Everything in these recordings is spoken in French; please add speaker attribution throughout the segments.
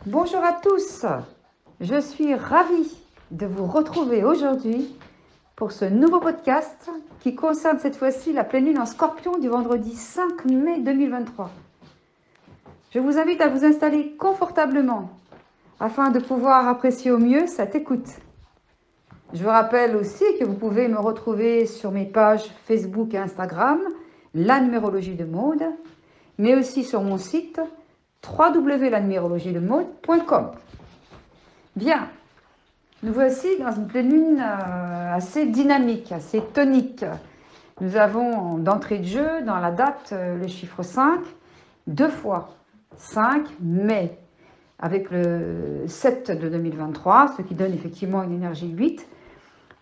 Speaker 1: Bonjour à tous, je suis ravie de vous retrouver aujourd'hui pour ce nouveau podcast qui concerne cette fois-ci la pleine lune en Scorpion du vendredi 5 mai 2023. Je vous invite à vous installer confortablement afin de pouvoir apprécier au mieux cette écoute. Je vous rappelle aussi que vous pouvez me retrouver sur mes pages Facebook et Instagram, la numérologie de Maude, mais aussi sur mon site www.lanumérologiedemaude.com. Bien, nous voici dans une pleine lune assez dynamique, assez tonique. Nous avons d'entrée de jeu, dans la date, le chiffre 5, deux fois, 5 mai, avec le 7 de 2023, ce qui donne effectivement une énergie 8,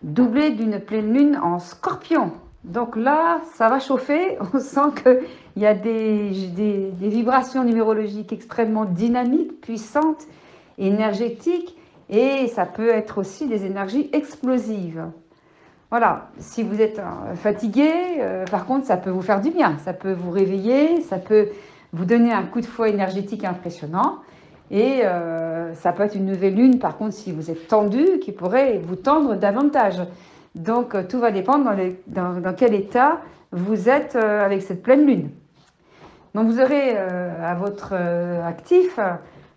Speaker 1: doublée d'une pleine lune en Scorpion. Donc là, ça va chauffer, on sent qu'il y a des vibrations numérologiques extrêmement dynamiques, puissantes, énergétiques, et ça peut être aussi des énergies explosives. Voilà, si vous êtes fatigué, par contre, ça peut vous faire du bien, ça peut vous réveiller, ça peut vous donner un coup de fouet énergétique impressionnant, et ça peut être une nouvelle lune, par contre, si vous êtes tendu, qui pourrait vous tendre davantage. Donc, tout va dépendre dans quel état vous êtes avec cette pleine lune. Donc, vous aurez à votre actif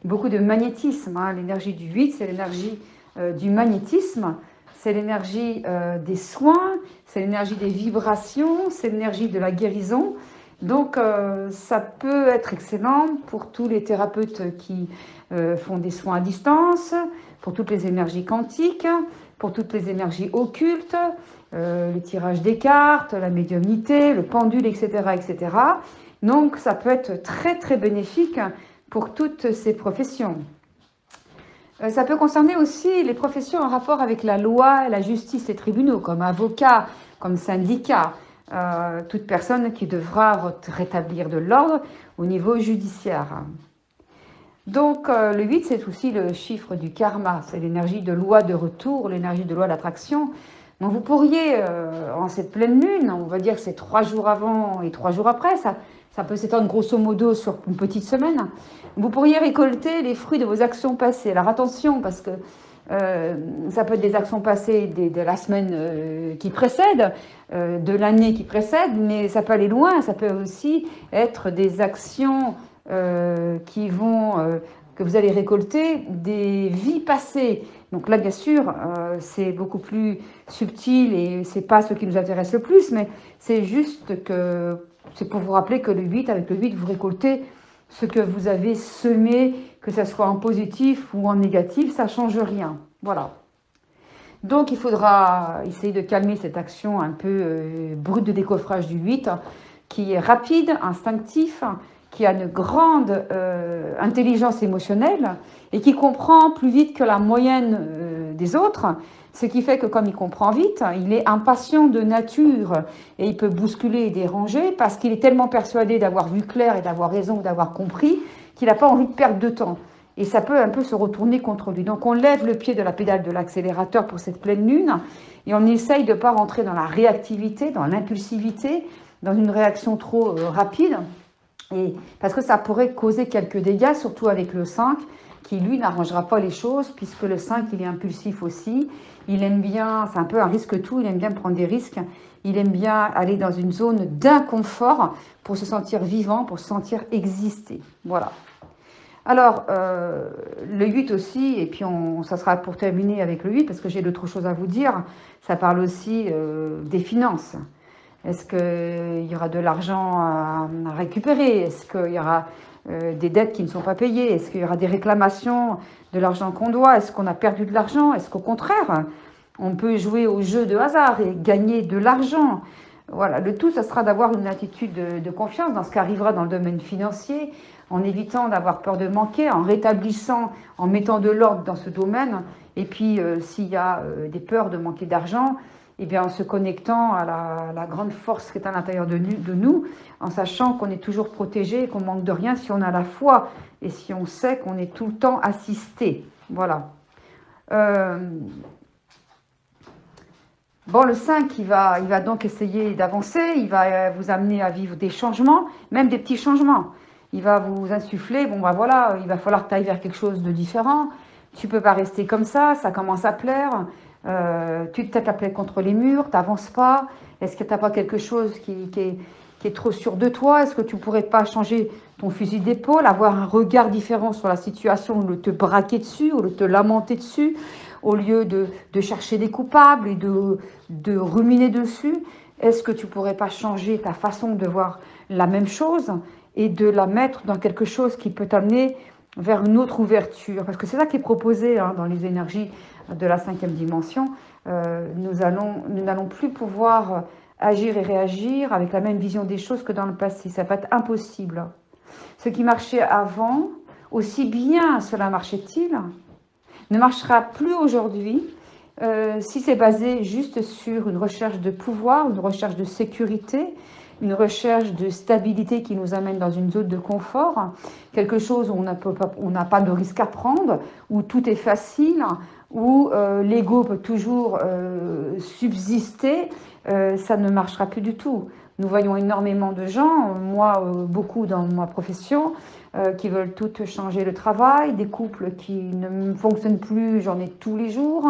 Speaker 1: beaucoup de magnétisme. Hein. L'énergie du 8, c'est l'énergie du magnétisme, c'est l'énergie des soins, c'est l'énergie des vibrations, c'est l'énergie de la guérison. Donc, ça peut être excellent pour tous les thérapeutes qui font des soins à distance, pour toutes les énergies quantiques, pour toutes les énergies occultes, le tirage des cartes, la médiumnité, le pendule, etc., etc. Donc, ça peut être très, très bénéfique pour toutes ces professions. Ça peut concerner aussi les professions en rapport avec la loi, la justice, les tribunaux, comme avocat, comme syndicat, toute personne qui devra rétablir de l'ordre au niveau judiciaire. Donc, le 8, c'est aussi le chiffre du karma, c'est l'énergie de loi de retour, l'énergie de loi d'attraction. Donc, vous pourriez, en cette pleine lune, on va dire que c'est 3 jours avant et 3 jours après, ça peut s'étendre grosso modo sur une petite semaine, vous pourriez récolter les fruits de vos actions passées. Alors, attention, parce que ça peut être des actions passées de la semaine qui précède, de l'année qui précède, mais ça peut aller loin, ça peut aussi être des actions que vous allez récolter des vies passées. Donc là, bien sûr, c'est beaucoup plus subtil et c'est pas ce qui nous intéresse le plus, mais c'est juste que c'est pour vous rappeler que le 8, avec le 8, vous récoltez ce que vous avez semé, que ce soit en positif ou en négatif, ça ne change rien. Voilà. Donc, il faudra essayer de calmer cette action un peu brute de décoffrage du 8, qui est rapide, instinctif, qui a une grande intelligence émotionnelle et qui comprend plus vite que la moyenne des autres, ce qui fait que comme il comprend vite, il est impatient de nature et il peut bousculer et déranger parce qu'il est tellement persuadé d'avoir vu clair et d'avoir raison, d'avoir compris, qu'il n'a pas envie de perdre de temps. Et ça peut un peu se retourner contre lui. Donc on lève le pied de la pédale de l'accélérateur pour cette pleine lune et on essaye de ne pas rentrer dans la réactivité, dans l'impulsivité, dans une réaction trop rapide. Et parce que ça pourrait causer quelques dégâts, surtout avec le 5, qui lui n'arrangera pas les choses, puisque le 5, il est impulsif aussi. Il aime bien, c'est un peu un risque-tout, il aime bien prendre des risques. Il aime bien aller dans une zone d'inconfort pour se sentir vivant, pour se sentir exister. Voilà. Alors, le 8 aussi, et puis ça sera pour terminer avec le 8, parce que j'ai d'autres choses à vous dire, ça parle aussi des finances. Est-ce qu'il y aura de l'argent à récupérer? Est-ce qu'il y aura des dettes qui ne sont pas payées? Est-ce qu'il y aura des réclamations de l'argent qu'on doit? Est-ce qu'on a perdu de l'argent? Est-ce qu'au contraire, on peut jouer au jeu de hasard et gagner de l'argent? Voilà, le tout, ça sera d'avoir une attitude de confiance dans ce qui arrivera dans le domaine financier, en évitant d'avoir peur de manquer, en rétablissant, en mettant de l'ordre dans ce domaine. Et puis, s'il y a des peurs de manquer d'argent, eh bien, en se connectant à la grande force qui est à l'intérieur de nous, en sachant qu'on est toujours protégé et qu'on manque de rien si on a la foi et si on sait qu'on est tout le temps assisté. Voilà. Bon, le 5, il va donc essayer d'avancer, il va vous amener à vivre des changements, même des petits changements. il va vous insuffler, bon ben voilà, il va falloir que tu ailles vers quelque chose de différent, tu ne peux pas rester comme ça commence à plaire, tu te tapes la plaie contre les murs, tu n'avances pas, est-ce que tu n'as pas quelque chose qui est trop sûr de toi, est-ce que tu ne pourrais pas changer ton fusil d'épaule, avoir un regard différent sur la situation, au lieu de te braquer dessus, au lieu de te lamenter dessus, au lieu de chercher des coupables et de ruminer dessus, est-ce que tu ne pourrais pas changer ta façon de voir la même chose et de la mettre dans quelque chose qui peut t'amener vers une autre ouverture? Parce que c'est ça qui est proposé dans les énergies de la 5e dimension. Nous n'allons plus pouvoir agir et réagir avec la même vision des choses que dans le passé. Ça va être impossible. Ce qui marchait avant, aussi bien cela marchait-il, ne marchera plus aujourd'hui si c'est basé juste sur une recherche de pouvoir, une recherche de sécurité, une recherche de stabilité qui nous amène dans une zone de confort, quelque chose où on n'a pas de risque à prendre, où tout est facile, où l'ego peut toujours subsister, ça ne marchera plus du tout. Nous voyons énormément de gens, moi beaucoup dans ma profession, qui veulent toutes changer le travail, des couples qui ne fonctionnent plus, j'en ai tous les jours,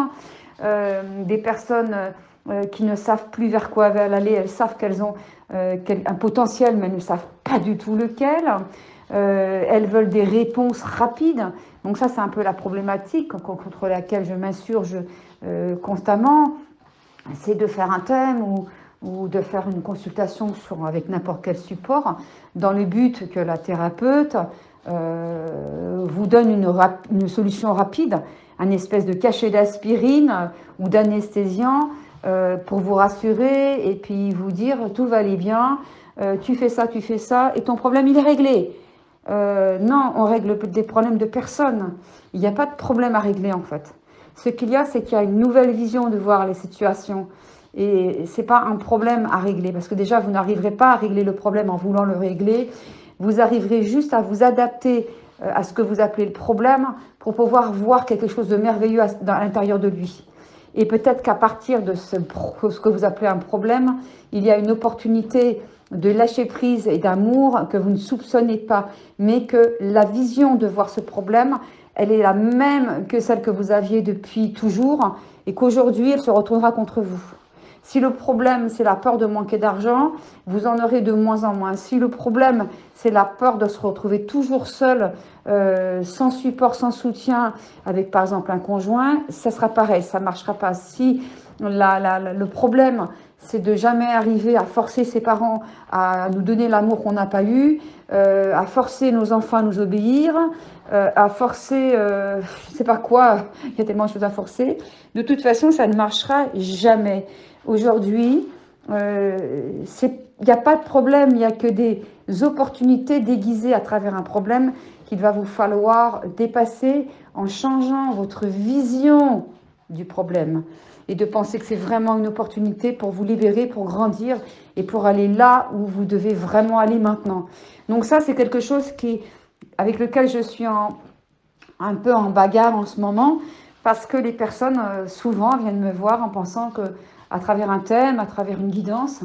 Speaker 1: des personnes qui ne savent plus vers quoi aller, elles savent qu'elles ont un potentiel, mais elles ne savent pas du tout lequel. Elles veulent des réponses rapides. Donc ça, c'est un peu la problématique contre laquelle je m'insurge constamment. C'est de faire un thème ou de faire une consultation avec n'importe quel support, dans le but que la thérapeute vous donne une solution rapide, un espèce de cachet d'aspirine ou d'anesthésiant pour vous rassurer et puis vous dire tout va aller bien, tu fais ça, et ton problème il est réglé. Non, on règle des problèmes de personne. Il n'y a pas de problème à régler en fait. Ce qu'il y a, c'est qu'il y a une nouvelle vision de voir les situations. Et ce n'est pas un problème à régler, parce que déjà, vous n'arriverez pas à régler le problème en voulant le régler. Vous arriverez juste à vous adapter à ce que vous appelez le problème pour pouvoir voir quelque chose de merveilleux à l'intérieur de lui. Et peut-être qu'à partir de ce que vous appelez un problème, il y a une opportunité de lâcher prise et d'amour que vous ne soupçonnez pas, mais que la vision de voir ce problème, elle est la même que celle que vous aviez depuis toujours et qu'aujourd'hui, elle se retournera contre vous. Si le problème, c'est la peur de manquer d'argent, vous en aurez de moins en moins. Si le problème, c'est la peur de se retrouver toujours seul, sans support, sans soutien, avec par exemple un conjoint, ça sera pareil, ça ne marchera pas. Si le problème, c'est de jamais arriver à forcer ses parents à nous donner l'amour qu'on n'a pas eu, à forcer nos enfants à nous obéir, à forcer, je ne sais pas quoi, il y a tellement de choses à forcer. De toute façon, ça ne marchera jamais. Aujourd'hui, il n'y a pas de problème, il n'y a que des opportunités déguisées à travers un problème qu'il va vous falloir dépasser en changeant votre vision du problème et de penser que c'est vraiment une opportunité pour vous libérer, pour grandir et pour aller là où vous devez vraiment aller maintenant. Donc ça, c'est quelque chose avec lequel je suis un peu en bagarre en ce moment parce que les personnes souvent viennent me voir en pensant que à travers un thème, à travers une guidance,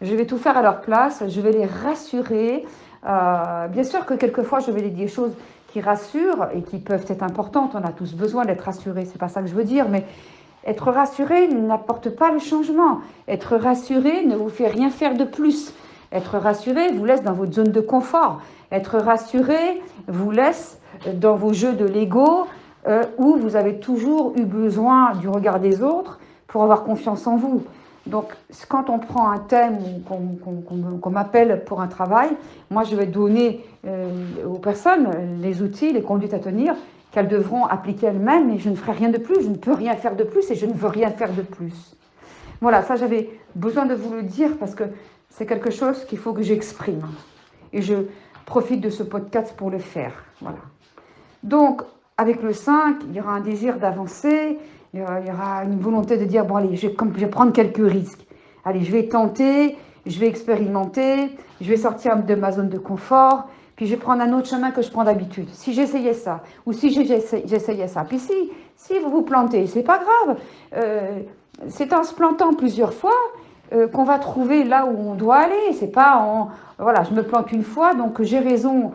Speaker 1: je vais tout faire à leur place, je vais les rassurer. Bien sûr que quelquefois, je vais les dire des choses qui rassurent et qui peuvent être importantes. On a tous besoin d'être rassurés, c'est pas ça que je veux dire, mais être rassuré n'apporte pas le changement. Être rassuré ne vous fait rien faire de plus. Être rassuré vous laisse dans votre zone de confort. Être rassuré vous laisse dans vos jeux de l'ego où vous avez toujours eu besoin du regard des autres pour avoir confiance en vous. Donc, quand on prend un thème qu'on m'appelle pour un travail, moi, je vais donner aux personnes les outils, les conduites à tenir qu'elles devront appliquer elles-mêmes, et je ne ferai rien de plus, je ne peux rien faire de plus, et je ne veux rien faire de plus. Voilà, ça, j'avais besoin de vous le dire, parce que c'est quelque chose qu'il faut que j'exprime. Et je profite de ce podcast pour le faire. Voilà. Donc, avec le 5, il y aura un désir d'avancer, il y aura une volonté de dire, bon allez, je vais prendre quelques risques. Allez, je vais tenter, je vais expérimenter, je vais sortir de ma zone de confort, puis je vais prendre un autre chemin que je prends d'habitude. Si j'essayais ça, ou si j'essayais ça. Puis si vous vous plantez, c'est pas grave. C'est en se plantant plusieurs fois qu'on va trouver là où on doit aller. C'est pas en, voilà, je me plante une fois, donc j'ai raison,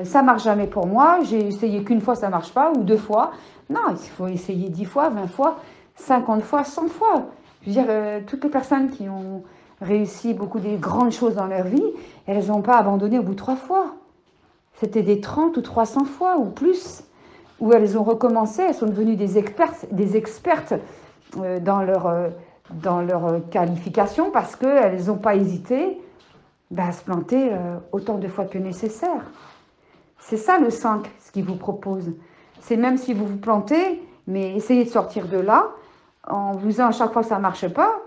Speaker 1: ça marche jamais pour moi, j'ai essayé qu'une fois, ça marche pas, ou 2 fois. Non, il faut essayer 10 fois, 20 fois, 50 fois, 100 fois. Je veux dire, toutes les personnes qui ont réussi beaucoup des grandes choses dans leur vie, elles n'ont pas abandonné au bout de 3 fois. C'était des 30 ou 300 fois ou plus, où elles ont recommencé, elles sont devenues des expertes dans leur qualification parce qu'elles n'ont pas hésité à se planter autant de fois que nécessaire. C'est ça le 5, ce qu'il vous propose. C'est même si vous vous plantez, mais essayez de sortir de là, en vous disant à chaque fois que ça ne marche pas,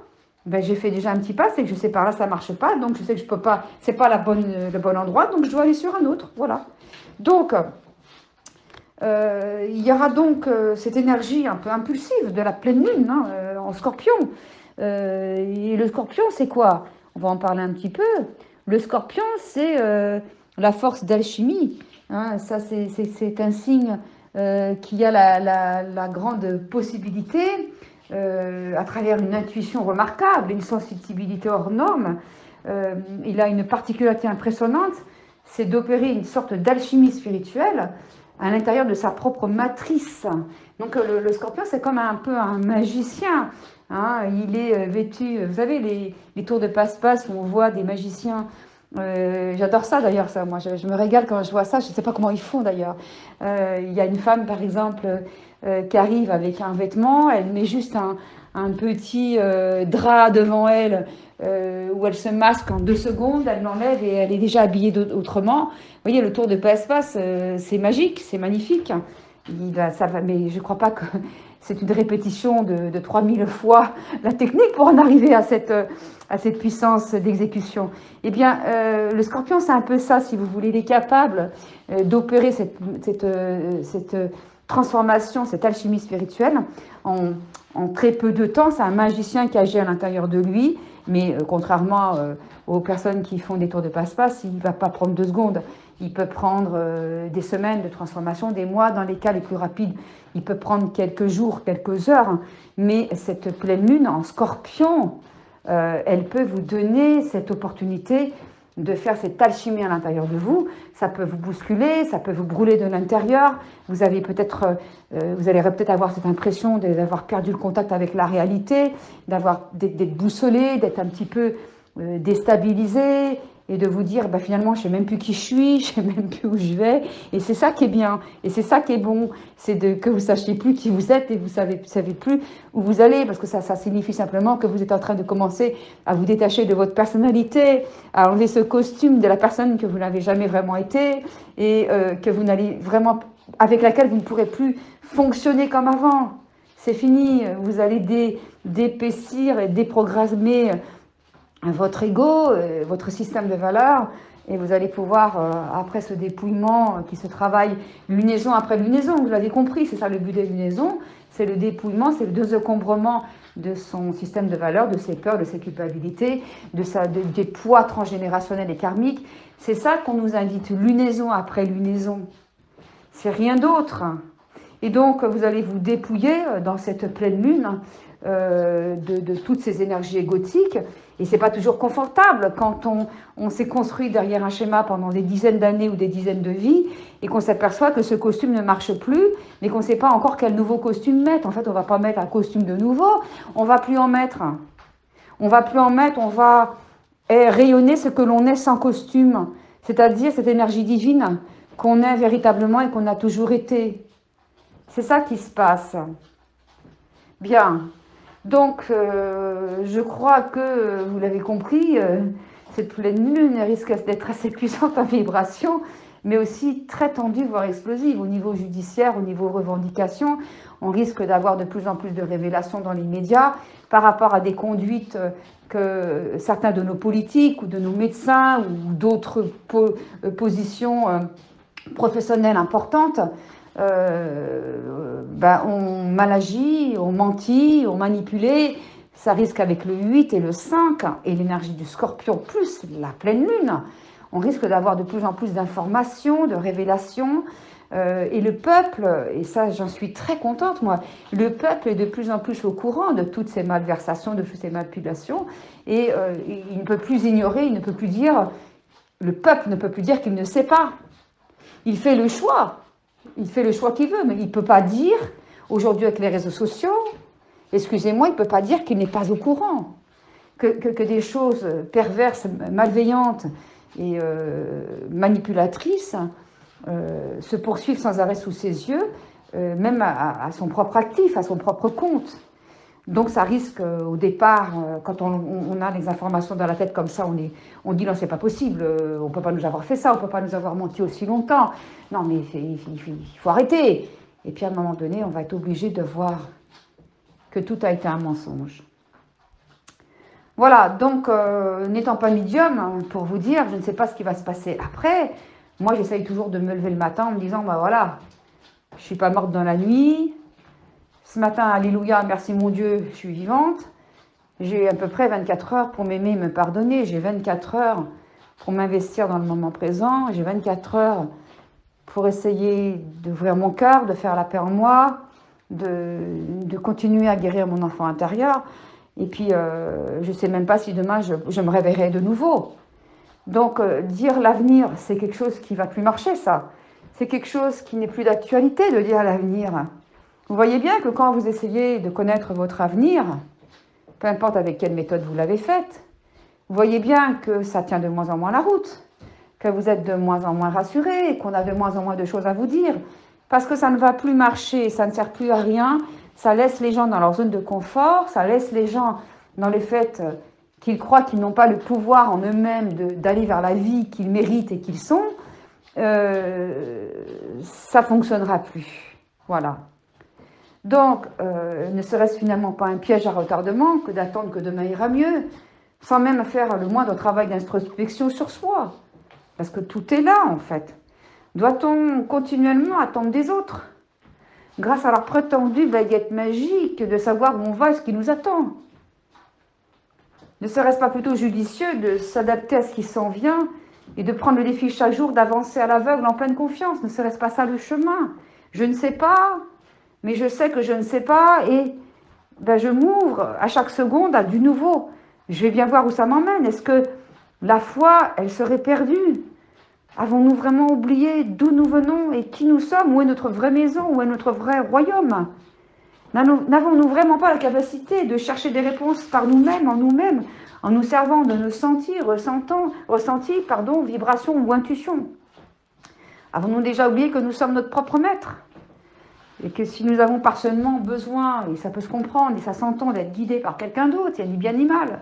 Speaker 1: j'ai fait déjà un petit pas, c'est que je sais par là ça ne marche pas, donc je sais que je peux pas, c'est pas le bon endroit, donc je dois aller sur un autre, voilà. Donc, il y aura donc cette énergie un peu impulsive de la pleine lune en Scorpion. Et le Scorpion, c'est quoi? On va en parler un petit peu. Le Scorpion, c'est la force d'alchimie. Hein, ça, c'est un signe qui a la grande possibilité, à travers une intuition remarquable, une sensibilité hors norme. Il a une particularité impressionnante, c'est d'opérer une sorte d'alchimie spirituelle à l'intérieur de sa propre matrice. Donc le Scorpion, c'est comme un peu un magicien. Hein, il est vêtu, vous savez, les tours de passe-passe où on voit des magiciens. J'adore ça d'ailleurs, ça. Moi, je me régale quand je vois ça. Je ne sais pas comment ils font d'ailleurs. Il y a une femme, par exemple, qui arrive avec un vêtement. Elle met juste un petit drap devant elle où elle se masque en 2 secondes. Elle l'enlève et elle est déjà habillée autrement. Vous voyez, le tour de passe-passe, c'est magique, c'est magnifique. Mais je ne crois pas que c'est une répétition de 3000 fois la technique pour en arriver à cette puissance d'exécution. Eh bien, le Scorpion, c'est un peu ça, si vous voulez. Il est capable d'opérer cette transformation, cette alchimie spirituelle en très peu de temps. C'est un magicien qui agit à l'intérieur de lui, mais contrairement aux personnes qui font des tours de passe-passe, il ne va pas prendre 2 secondes. Il peut prendre des semaines de transformation, des mois dans les cas les plus rapides. Il peut prendre quelques jours, quelques heures. Mais cette pleine lune en Scorpion, elle peut vous donner cette opportunité de faire cette alchimie à l'intérieur de vous. Ça peut vous bousculer, ça peut vous brûler de l'intérieur. Vous allez peut-être avoir cette impression d'avoir perdu le contact avec la réalité, d'être boussolé, d'être un petit peu déstabilisé, et de vous dire, finalement, je ne sais même plus qui je suis, je ne sais même plus où je vais. Et c'est ça qui est bien, et c'est ça qui est bon, c'est que vous ne sachiez plus qui vous êtes et vous ne savez plus où vous allez, parce que ça signifie simplement que vous êtes en train de commencer à vous détacher de votre personnalité, à enlever ce costume de la personne que vous n'avez jamais vraiment été, et que vous n'allez vraiment, avec laquelle vous ne pourrez plus fonctionner comme avant. C'est fini, vous allez d'épaissir et déprogrammer votre ego, votre système de valeurs, et vous allez pouvoir, après ce dépouillement qui se travaille lunaison après lunaison, vous l'avez compris, c'est ça le but des lunaisons, c'est le dépouillement, c'est le désencombrement de son système de valeurs, de ses peurs, de ses culpabilités, des poids transgénérationnels et karmiques. C'est ça qu'on nous invite, lunaison après lunaison. C'est rien d'autre. Et donc, vous allez vous dépouiller dans cette pleine lune de toutes ces énergies égotiques. Et c'est pas toujours confortable quand on s'est construit derrière un schéma pendant des dizaines d'années ou des dizaines de vies et qu'on s'aperçoit que ce costume ne marche plus, mais qu'on ne sait pas encore quel nouveau costume mettre. En fait, on va pas mettre un costume de nouveau, on va plus en mettre. On va plus en mettre, on va rayonner ce que l'on est sans costume, c'est-à-dire cette énergie divine qu'on est véritablement et qu'on a toujours été. C'est ça qui se passe. Bien. Donc, je crois que vous l'avez compris, cette pleine lune risque d'être assez puissante en vibration, mais aussi très tendue, voire explosive. Au niveau judiciaire, au niveau revendication, on risque d'avoir de plus en plus de révélations dans les médias par rapport à des conduites que certains de nos politiques ou de nos médecins ou d'autres positions professionnelles importantes ont mal agi, ont menti, ont manipulé. Ça risque avec le 8 et le 5 et l'énergie du Scorpion plus la pleine lune. on risque d'avoir de plus en plus d'informations, de révélations. Et le peuple, et ça j'en suis très contente moi, le peuple est de plus en plus au courant de toutes ces malversations, de toutes ces manipulations, et il ne peut plus ignorer, il ne peut plus dire, le peuple ne peut plus dire qu'il ne sait pas. Il fait le choix qu'il veut, mais il ne peut pas dire, aujourd'hui avec les réseaux sociaux, excusez-moi, il ne peut pas dire qu'il n'est pas au courant, que des choses perverses, malveillantes et manipulatrices se poursuivent sans arrêt sous ses yeux, même à son propre actif, à son propre compte. Donc ça risque au départ, quand on a les informations dans la tête comme ça, on dit non, c'est pas possible, on ne peut pas nous avoir fait ça, on ne peut pas nous avoir menti aussi longtemps. Non mais il faut arrêter. Et puis à un moment donné, on va être obligé de voir que tout a été un mensonge. Voilà, donc n'étant pas médium, pour vous dire, je ne sais pas ce qui va se passer après. Moi, j'essaye toujours de me lever le matin en me disant, bah voilà, je ne suis pas morte dans la nuit. Ce matin, alléluia, merci mon Dieu, je suis vivante. J'ai à peu près 24 heures pour m'aimer et me pardonner. J'ai 24 heures pour m'investir dans le moment présent. J'ai 24 heures pour essayer d'ouvrir mon cœur, de faire la paix en moi, de continuer à guérir mon enfant intérieur. Et puis, je ne sais même pas si demain, je me réveillerai de nouveau. Donc, dire l'avenir, c'est quelque chose qui ne va plus marcher, ça. C'est quelque chose qui n'est plus d'actualité de dire l'avenir. Vous voyez bien que quand vous essayez de connaître votre avenir, peu importe avec quelle méthode vous l'avez faite, vous voyez bien que ça tient de moins en moins la route, que vous êtes de moins en moins rassuré, qu'on a de moins en moins de choses à vous dire, parce que ça ne va plus marcher, ça ne sert plus à rien, ça laisse les gens dans leur zone de confort, ça laisse les gens dans le fait qu'ils croient qu'ils n'ont pas le pouvoir en eux-mêmes d'aller vers la vie qu'ils méritent et qu'ils sont, ça ne fonctionnera plus. Voilà. Donc, ne serait-ce finalement pas un piège à retardement que d'attendre que demain ira mieux, sans même faire le moindre travail d'introspection sur soi. Parce que tout est là, en fait. Doit-on continuellement attendre des autres, grâce à leur prétendue baguette magique de savoir où on va et ce qui nous attend? Ne serait-ce pas plutôt judicieux de s'adapter à ce qui s'en vient et de prendre le défi chaque jour d'avancer à l'aveugle en pleine confiance? Ne serait-ce pas ça le chemin? Je ne sais pas, mais je sais que je ne sais pas et ben, je m'ouvre à chaque seconde à du nouveau. Je vais bien voir où ça m'emmène. Est-ce que la foi, elle serait perdue? Avons-nous vraiment oublié d'où nous venons et qui nous sommes? Où est notre vraie maison? Où est notre vrai royaume? N'avons-nous vraiment pas la capacité de chercher des réponses par nous-mêmes, en nous servant de nos ressentis, vibrations ou intuitions? Avons-nous déjà oublié que nous sommes notre propre maître? Et que si nous avons partiellement besoin, et ça peut se comprendre, et ça s'entend, d'être guidés par quelqu'un d'autre, il y a ni bien ni mal.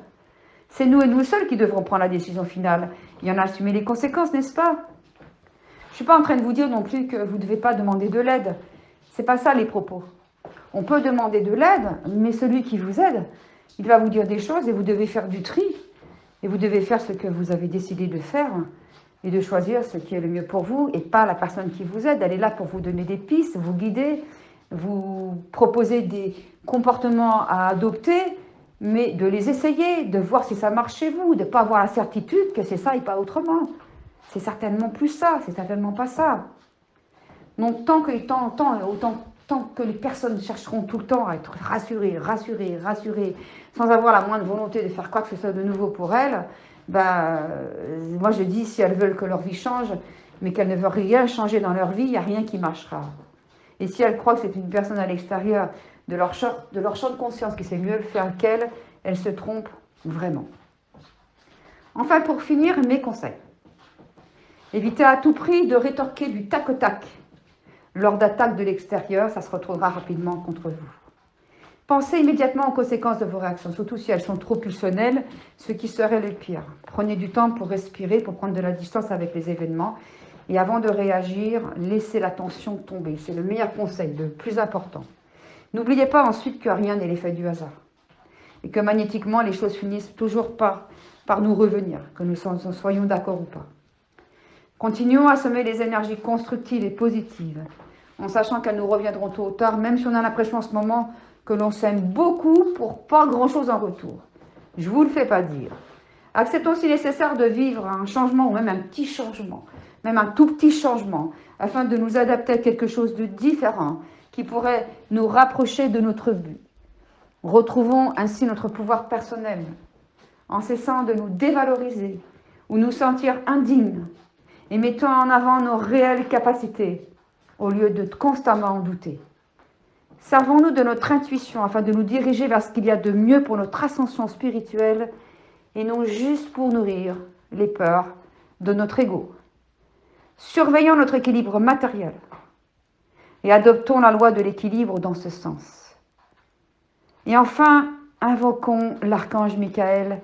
Speaker 1: C'est nous et nous seuls qui devrons prendre la décision finale. Il y en a à assumer les conséquences, n'est-ce pas? Je ne suis pas en train de vous dire non plus que vous ne devez pas demander de l'aide. Ce n'est pas ça les propos. On peut demander de l'aide, mais celui qui vous aide, il va vous dire des choses et vous devez faire du tri. Et vous devez faire ce que vous avez décidé de faire et de choisir ce qui est le mieux pour vous et pas la personne qui vous aide. Elle est là pour vous donner des pistes, vous guider, vous proposer des comportements à adopter, mais de les essayer, de voir si ça marche chez vous, de ne pas avoir la certitude que c'est ça et pas autrement. C'est certainement plus ça, c'est certainement pas ça. Donc tant que les personnes chercheront tout le temps à être rassurées, sans avoir la moindre volonté de faire quoi que ce soit de nouveau pour elles, ben, moi je dis, si elles veulent que leur vie change, mais qu'elles ne veulent rien changer dans leur vie, il n'y a rien qui marchera. Et si elles croient que c'est une personne à l'extérieur de leur champ de conscience qui sait mieux le faire qu'elles, elles se trompent vraiment. Enfin, pour finir, mes conseils. Évitez à tout prix de rétorquer du tac au tac. Lors d'attaques de l'extérieur, ça se retournera rapidement contre vous. Pensez immédiatement aux conséquences de vos réactions, surtout si elles sont trop pulsionnelles, ce qui serait le pire. Prenez du temps pour respirer, pour prendre de la distance avec les événements. Et avant de réagir, laissez la tension tomber. C'est le meilleur conseil, le plus important. N'oubliez pas ensuite que rien n'est l'effet du hasard. Et que magnétiquement, les choses finissent toujours par nous revenir, que nous soyons d'accord ou pas. Continuons à semer les énergies constructives et positives, en sachant qu'elles nous reviendront tôt ou tard, même si on a l'impression en ce moment que l'on s'aime beaucoup pour pas grand-chose en retour. Je ne vous le fais pas dire. Acceptons si nécessaire de vivre un changement ou même un petit changement, même un tout petit changement, afin de nous adapter à quelque chose de différent qui pourrait nous rapprocher de notre but. Retrouvons ainsi notre pouvoir personnel, en cessant de nous dévaloriser ou nous sentir indignes et mettons en avant nos réelles capacités au lieu de constamment en douter. Servons-nous de notre intuition afin de nous diriger vers ce qu'il y a de mieux pour notre ascension spirituelle et non juste pour nourrir les peurs de notre ego. Surveillons notre équilibre matériel et adoptons la loi de l'équilibre dans ce sens. Et enfin, invoquons l'archange Michael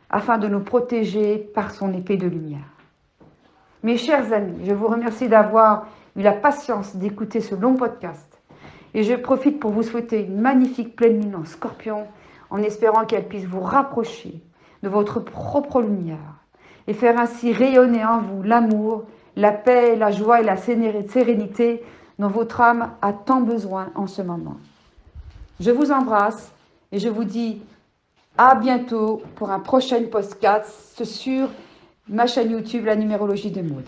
Speaker 1: afin de nous protéger par son épée de lumière. Mes chers amis, je vous remercie d'avoir eu la patience d'écouter ce long podcast et je profite pour vous souhaiter une magnifique pleine lune en Scorpion en espérant qu'elle puisse vous rapprocher de votre propre lumière et faire ainsi rayonner en vous l'amour, la paix, la joie et la sérénité dont votre âme a tant besoin en ce moment. Je vous embrasse et je vous dis à bientôt pour un prochain podcast sur ma chaîne YouTube, la numérologie de Maud.